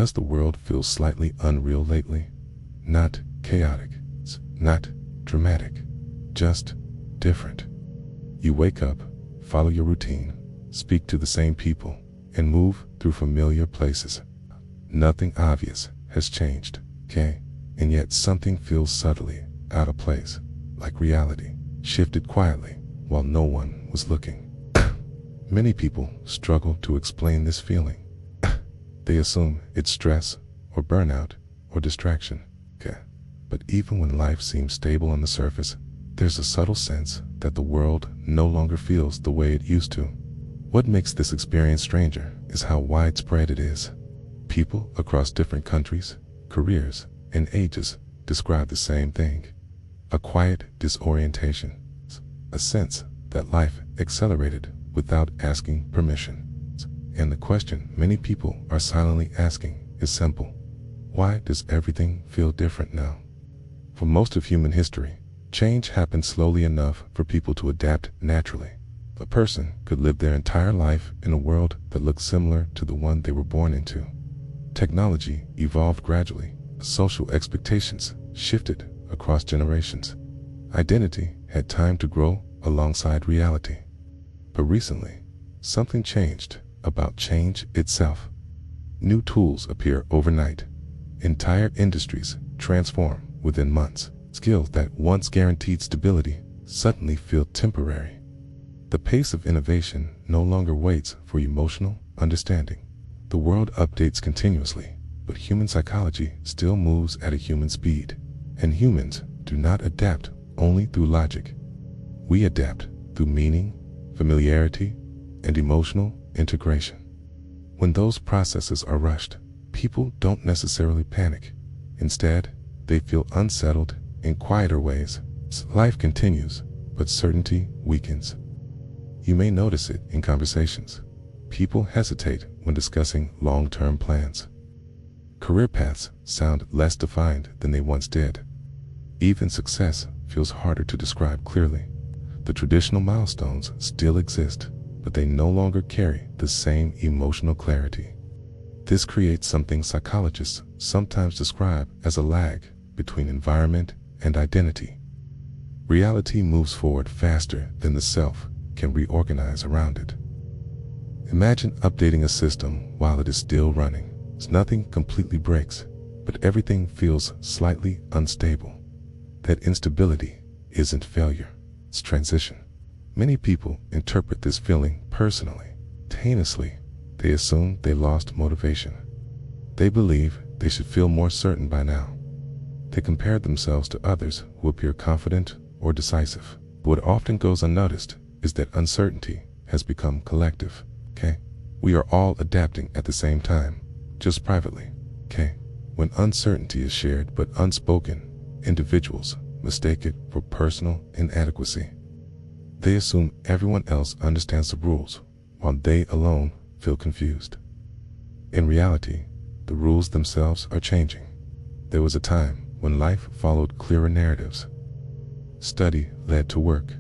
Does the world feel slightly unreal lately? Not chaotic, not dramatic, just different. You wake up, follow your routine, speak to the same people, and move through familiar places. Nothing obvious has changed, okay? And yet something feels subtly out of place, like reality shifted quietly while no one was looking. Many people struggle to explain this feeling. They assume it's stress or burnout or distraction. Okay. But even when life seems stable on the surface, there's a subtle sense that the world no longer feels the way it used to. What makes this experience stranger is how widespread it is. People across different countries, careers, and ages describe the same thing. A quiet disorientation, a sense that life accelerated without asking permission. And the question many people are silently asking is simple. Why does everything feel different now? For most of human history, change happened slowly enough for people to adapt naturally. A person could live their entire life in a world that looked similar to the one they were born into. Technology evolved gradually. Social expectations shifted across generations. Identity had time to grow alongside reality. But recently, something changed about change itself. New tools appear overnight. Entire industries transform within months. Skills that once guaranteed stability suddenly feel temporary. The pace of innovation no longer waits for emotional understanding. The world updates continuously, but human psychology still moves at a human speed. And humans do not adapt only through logic. We adapt through meaning, familiarity, and emotional integration. When those processes are rushed, people don't necessarily panic. Instead, they feel unsettled in quieter ways. Life continues, but certainty weakens. You may notice it in conversations. People hesitate when discussing long-term plans. Career paths sound less defined than they once did. Even success feels harder to describe clearly. The traditional milestones still exist, but they no longer carry the same emotional clarity. This creates something psychologists sometimes describe as a lag between environment and identity. Reality moves forward faster than the self can reorganize around it. Imagine updating a system while it is still running. Nothing completely breaks, but everything feels slightly unstable. That instability isn't failure, it's transition. Many people interpret this feeling personally. Heinously, they assume they lost motivation. They believe they should feel more certain by now. They compare themselves to others who appear confident or decisive. What often goes unnoticed is that uncertainty has become collective. Okay? We are all adapting at the same time, just privately. Okay? When uncertainty is shared but unspoken, individuals mistake it for personal inadequacy. They assume everyone else understands the rules, while they alone feel confused. In reality, the rules themselves are changing. There was a time when life followed clearer narratives. Study led to work.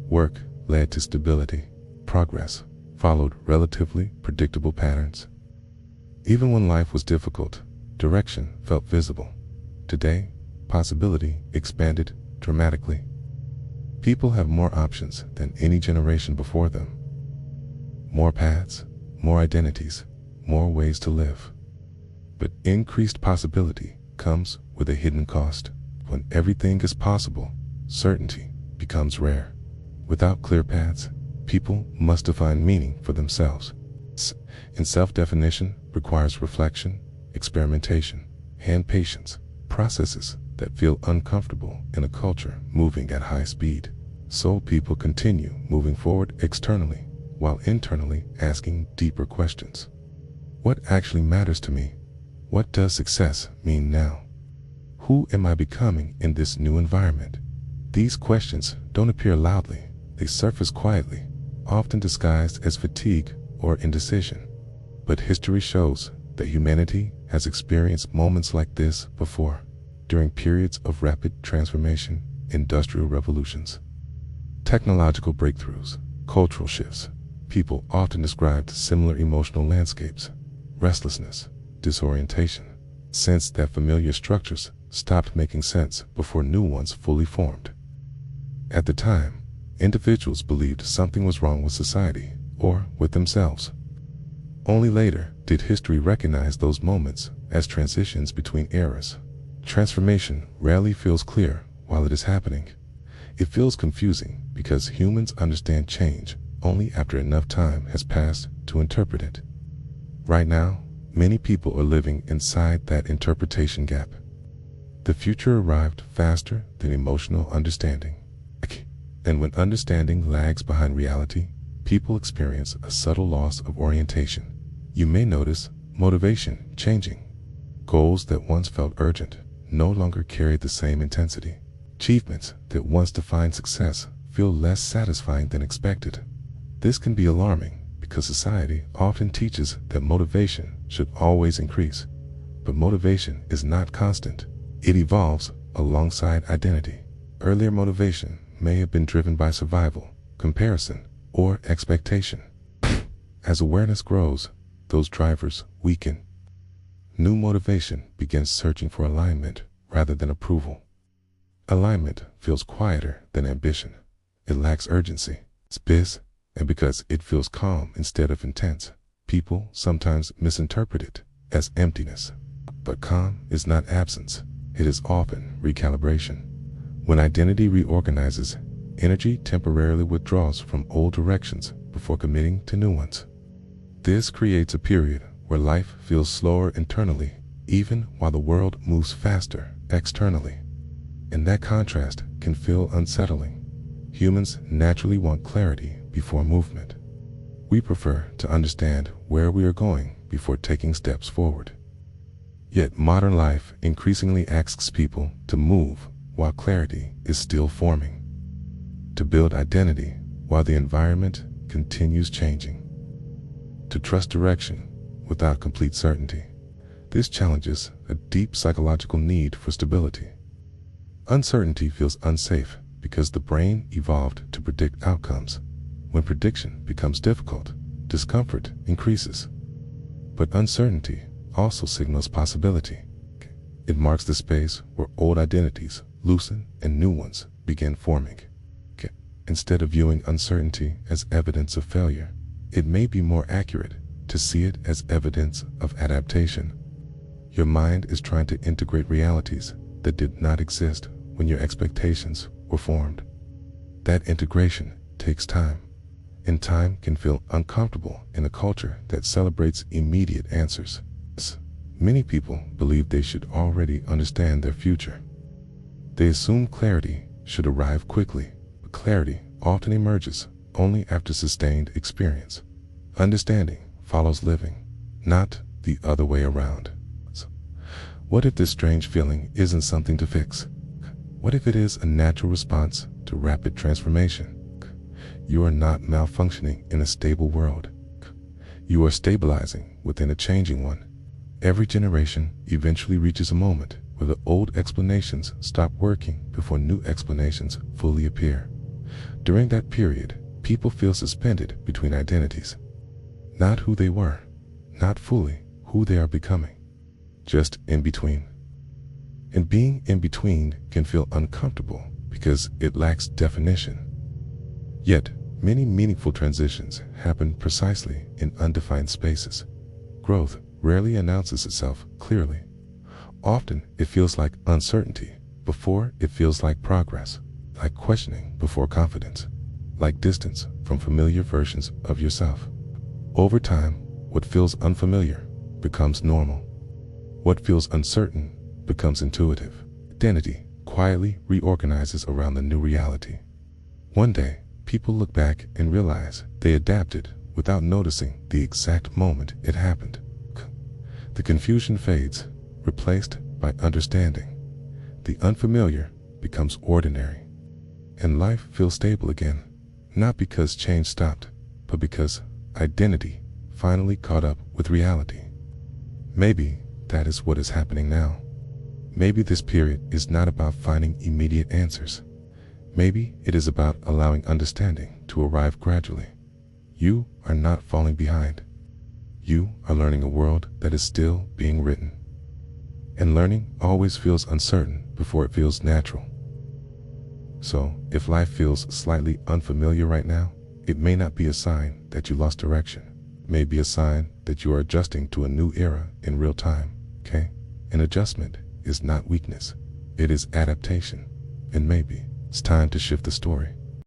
Work led to stability. Progress followed relatively predictable patterns. Even when life was difficult, direction felt visible. Today, possibility expanded dramatically. People have more options than any generation before them. More paths, more identities, more ways to live. But increased possibility comes with a hidden cost. When everything is possible, certainty becomes rare. Without clear paths, people must define meaning for themselves. And self-definition requires reflection, experimentation, and patience, processes that feel uncomfortable in a culture moving at high speed. So people continue moving forward externally, while internally asking deeper questions. What actually matters to me? What does success mean now? Who am I becoming in this new environment? These questions don't appear loudly. They surface quietly, often disguised as fatigue or indecision. But history shows that humanity has experienced moments like this before, during periods of rapid transformation, industrial revolutions, technological breakthroughs, cultural shifts. People often described similar emotional landscapes: restlessness, disorientation, sense that familiar structures stopped making sense before new ones fully formed. At the time, individuals believed something was wrong with society or with themselves. Only later did history recognize those moments as transitions between eras. Transformation rarely feels clear while it is happening. It feels confusing because humans understand change only after enough time has passed to interpret it. Right now, many people are living inside that interpretation gap. The future arrived faster than emotional understanding. And when understanding lags behind reality, people experience a subtle loss of orientation. You may notice motivation changing. Goals that once felt urgent no longer carry the same intensity. Achievements that once defined success feel less satisfying than expected. This can be alarming because society often teaches that motivation should always increase. But motivation is not constant. It evolves alongside identity. Earlier motivation may have been driven by survival, comparison, or expectation. As awareness grows, those drivers weaken. New motivation begins searching for alignment rather than approval. Alignment feels quieter than ambition. It lacks urgency, space, and because it feels calm instead of intense, people sometimes misinterpret it as emptiness. But calm is not absence. It is often recalibration. When identity reorganizes, energy temporarily withdraws from old directions before committing to new ones. This creates a period where life feels slower internally, even while the world moves faster externally. And that contrast can feel unsettling. Humans naturally want clarity before movement. We prefer to understand where we are going before taking steps forward. Yet modern life increasingly asks people to move while clarity is still forming, to build identity while the environment continues changing, to trust direction without complete certainty. This challenges a deep psychological need for stability. Uncertainty feels unsafe because the brain evolved to predict outcomes. When prediction becomes difficult, discomfort increases. But uncertainty also signals possibility. It marks the space where old identities loosen and new ones begin forming. Instead of viewing uncertainty as evidence of failure, it may be more accurate to see it as evidence of adaptation. Your mind is trying to integrate realities that did not exist when your expectations were formed. That integration takes time, and time can feel uncomfortable in a culture that celebrates immediate answers. Many people believe they should already understand their future. They assume clarity should arrive quickly, but clarity often emerges only after sustained experience. Understanding follows living, not the other way around. So, what if this strange feeling isn't something to fix? What if it is a natural response to rapid transformation? You are not malfunctioning in a stable world. You are stabilizing within a changing one. Every generation eventually reaches a moment where the old explanations stop working before new explanations fully appear. During that period, people feel suspended between identities. Not who they were, not fully who they are becoming, just in between. And being in between can feel uncomfortable because it lacks definition. Yet, many meaningful transitions happen precisely in undefined spaces. Growth rarely announces itself clearly. Often it feels like uncertainty before it feels like progress, like questioning before confidence, like distance from familiar versions of yourself. Over time, what feels unfamiliar becomes normal. What feels uncertain becomes intuitive. Identity quietly reorganizes around the new reality. One day, people look back and realize they adapted without noticing the exact moment it happened. The confusion fades, replaced by understanding. The unfamiliar becomes ordinary, and life feels stable again, not because change stopped, but because identity finally caught up with reality. Maybe that is what is happening now. Maybe this period is not about finding immediate answers. Maybe it is about allowing understanding to arrive gradually. You are not falling behind. You are learning a world that is still being written. And learning always feels uncertain before it feels natural. So, if life feels slightly unfamiliar right now, it may not be a sign that you lost direction. It may be a sign that you are adjusting to a new era in real time, okay? An adjustment is not weakness. It is adaptation. And maybe it's time to shift the story.